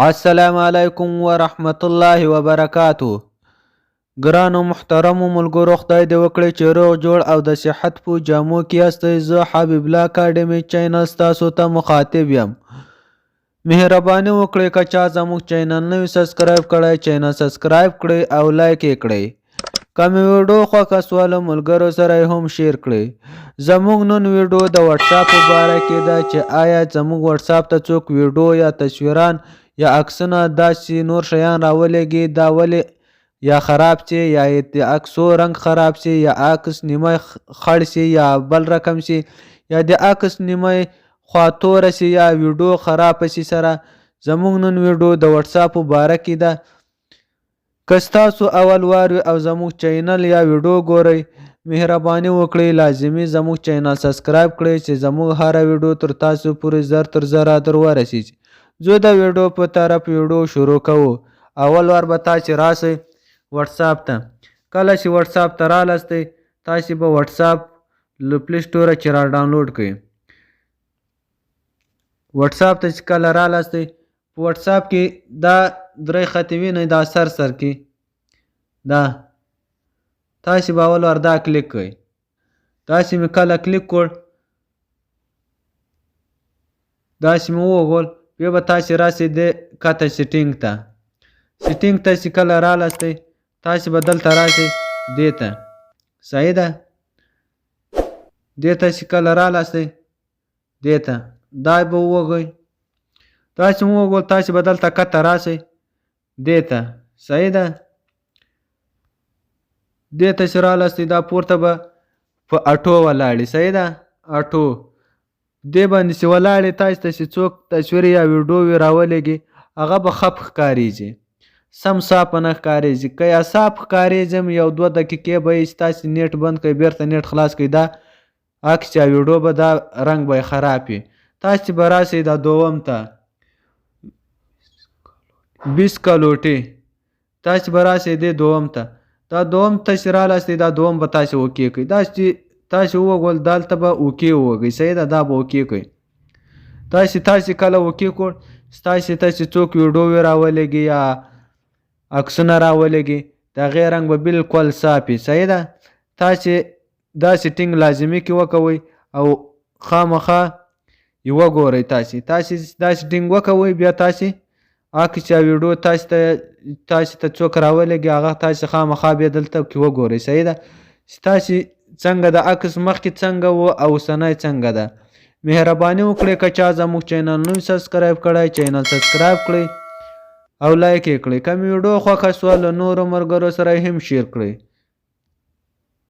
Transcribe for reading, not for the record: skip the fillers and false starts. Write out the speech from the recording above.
السلام علیکم ورحمت الله وبرکاته. ګرانو محترمو ملګرو، خدای دې وکړي چې روغ جوړ او د صحت په جامو کې یاستئ. زه حبيب الله اکیډمي چينل ستاسو ته مخاطب یم. مهرباني وکړئ که چا زموږ چینل نه وي سبسکرایب کړی، چینل سبسکرایب کړئ او لایک یې کړئ. که مې ویډیو خوښه سوله ملګرو سره یې هم شیر کړئ. زموږ نن ویډیو د واټساپ په باره کې ده چې آیا زموږ واټساپ ته څوک ویډیو یا تصویران یا عکسونه داسې نور شیان راولېږي، دا ولې یا خراب سي یا د عکسو رنګ خراب سي یا عکس نیمه خړ سي یا بل رقم سي یا د عکس نیمه خوا توره سي یا ویډیو خراب سي سره. زموږ نن ویډیو د واټساپ په باره کې ده. که ستاسو اول وار وي او زموږ چینل یا ویډیو ګورئ، مهرباني وکړئ لازمي زموږ چینل سبسکرایب کړئ چې زموږ هره ویډیو تر تاسو پورې زر تر زره در ورسیږي. زه د ویډیو په طرف ویډیو شروع کوو. اول وار به تاسې راسئ واټساپ ته. کله چې واټساپ ته رالاستئ، تاسې به واټساپ له پلی سټوره چې را ډاونلوډ کړئ. واټساپ ته چې کله رالاستئ، په واټساپ کې دا درې خطې وینئ، دا سر کې دا تاسې به اول وار دا کلیک کړئ. داسې مې کله کلیک کړ، داسې مې ووهل، بیا به تاسې راسئ د کته سیټینګ ته. سیټینګ ته چې کله رالاستئ، تاسې به دلته راسئ دې ته. صحیح ده؟ دې ته چې کله رالاستئ دې ته دا به ووهئ. داسې مې ووهل، تاسې به دلته کته راسئ دې ته. صحیح ده؟ دې ته چې رالاستئ، دا پورته به په اټو ولاړې. صحیح ده؟ اټو دې باندې چې ولاړې، تاسې ته چې څوک تصویر یا ویډیو وي راولېږي، هغه به ښه ښکارېږي، سم صاف نه ښکارېږي. که یا صاف ښکارېږي یو دوه دقیقې به یې ستاسې نیټ بند کړئ، بېرته نیټ خلاص کړئ، دا عکس یا ویډیو به دا رنګ به یې خراب وي. تاسې به راسئ دا دوم ته 20 کالوټې، تاسې به راسئ دې دوم ته. دا دوم ته چې رالاستئ، دا دوم به تاسې اوکې کړئ. دا چې تاسې ووهل دلته به اوکې ووهئ. صحیح ده؟ دا به اوکې کړئ. تاسې کله اوکې کړ، ستاسې ته چې څوک ویډیو وي راولېږي یا عکسونه راولېږي، د هغې رنګ به بلکل صاف وي. صحیح ده؟ تاسې دا سیټینګ لازمي کې وکوئ او خامخا یې وګورئ. تاسې دا سیټینګ وکوئ، بیا تاسې عکس یا ویډیو تاسې ته څوک راولېږي، هغه تاسې خامخا بیا دلته کې وګورئ. صحیح ده؟ ستاسې څنګه د عکس مخکې څنګه و او اوسنی څنګه ده. مهرباني وکړئ که چا زموږ چینل نه وي سبسکرایب کړی، چینل سبسکرایب کړئ او لایک یې کړئ. که مې ویډیو خوښه سوه له نورو ملګرو سره یې هم شیر کړئ.